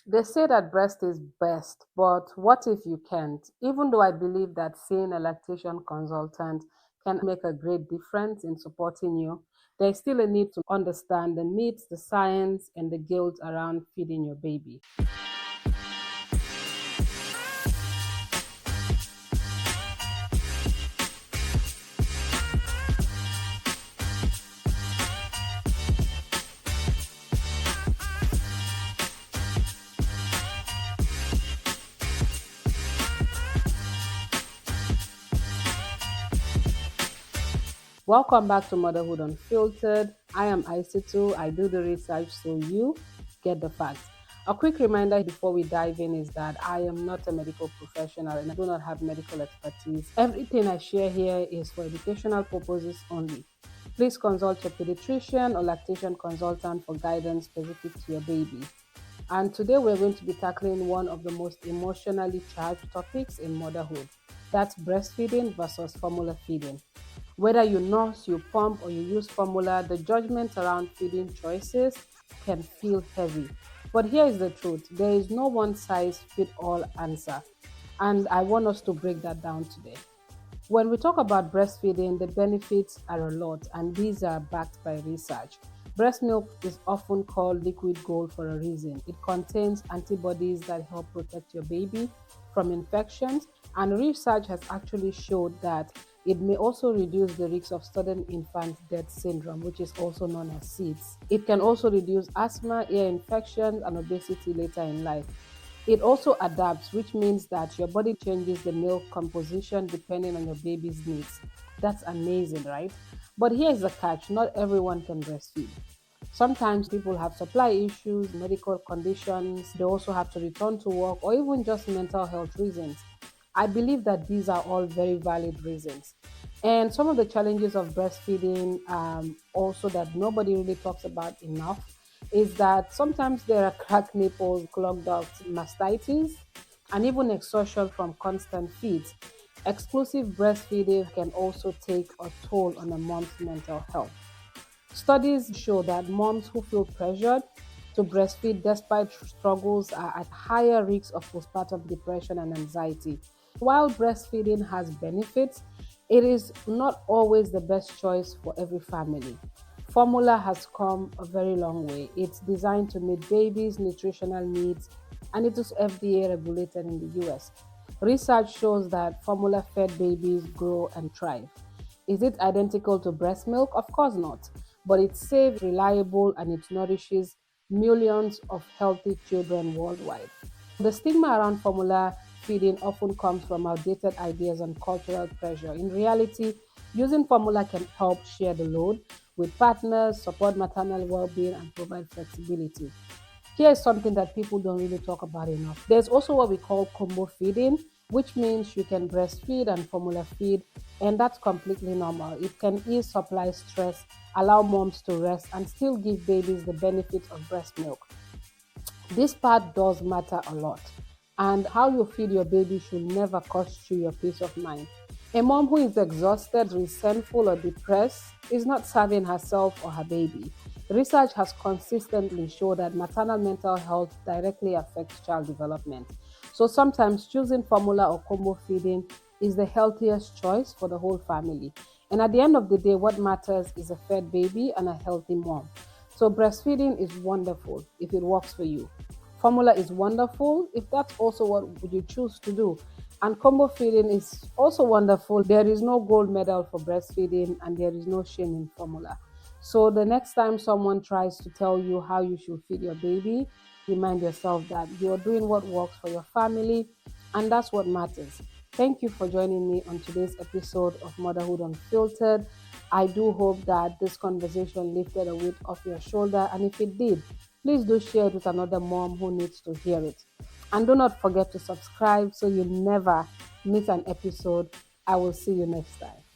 They say that breast is best, but what if you can't? Even though I believe that seeing a lactation consultant can make a great difference in supporting you, there's still a need to understand the myths, the science, and the guilt around feeding your baby. Welcome back to Motherhood Unfiltered. I am Isitu. I do the research so you get the facts. A quick reminder before we dive in is that I am not a medical professional and I do not have medical expertise. Everything I share here is for educational purposes only. Please consult your pediatrician or lactation consultant for guidance specific to your baby. And today we're going to be tackling one of the most emotionally charged topics in motherhood. That's breastfeeding versus formula feeding. Whether you nurse, you pump, or you use formula, the judgment around feeding choices can feel heavy. But here is the truth, there is no one size fit all answer. And I want us to break that down today. When we talk about breastfeeding, the benefits are a lot, and these are backed by research. Breast milk is often called liquid gold for a reason. It contains antibodies that help protect your baby from infections, and research has actually showed that it may also reduce the risk of sudden infant death syndrome, which is also known as SIDS. It can also reduce asthma, ear infections, and obesity later in life. It also adapts, which means that your body changes the milk composition depending on your baby's needs. That's amazing, right? But here's the catch, not everyone can breastfeed. Sometimes people have supply issues, medical conditions, they also have to return to work, or even just mental health reasons. I believe that these are all very valid reasons. And some of the challenges of breastfeeding, also that nobody really talks about enough, is that sometimes there are cracked nipples, clogged ducts, mastitis, and even exhaustion from constant feeds. Exclusive breastfeeding can also take a toll on a mom's mental health. Studies show that moms who feel pressured to breastfeed despite struggles are at higher risk of postpartum depression and anxiety. While breastfeeding has benefits, it is not always the best choice for every family. Formula has come a very long way. It's designed to meet babies' nutritional needs and it is FDA regulated in the US. Research shows that formula fed babies grow and thrive. Is it identical to breast milk? Of course not. But it's safe, reliable, and it nourishes millions of healthy children worldwide. The stigma around formula feeding often comes from outdated ideas and cultural pressure. In reality, using formula can help share the load with partners, support maternal well being, and provide flexibility. Here's something that people don't really talk about enough. There's also what we call combo feeding, which means you can breastfeed and formula feed, and that's completely normal. It can ease supply stress, allow moms to rest, and still give babies the benefits of breast milk. This part does matter a lot, and how you feed your baby should never cost you your peace of mind. A mom who is exhausted, resentful, or depressed is not serving herself or her baby. Research has consistently shown that maternal mental health directly affects child development. So sometimes choosing formula or combo feeding is the healthiest choice for the whole family. And at the end of the day, what matters is a fed baby and a healthy mom. So breastfeeding is wonderful if it works for you. Formula is wonderful if that's also what you choose to do. And combo feeding is also wonderful. There is no gold medal for breastfeeding and there is no shame in formula. So the next time someone tries to tell you how you should feed your baby, remind yourself that you're doing what works for your family and that's what matters. Thank you for joining me on today's episode of Motherhood Unfiltered. I do hope that this conversation lifted a weight off your shoulder, and if it did, please do share it with another mom who needs to hear it. And do not forget to subscribe so you never miss an episode. I will see you next time.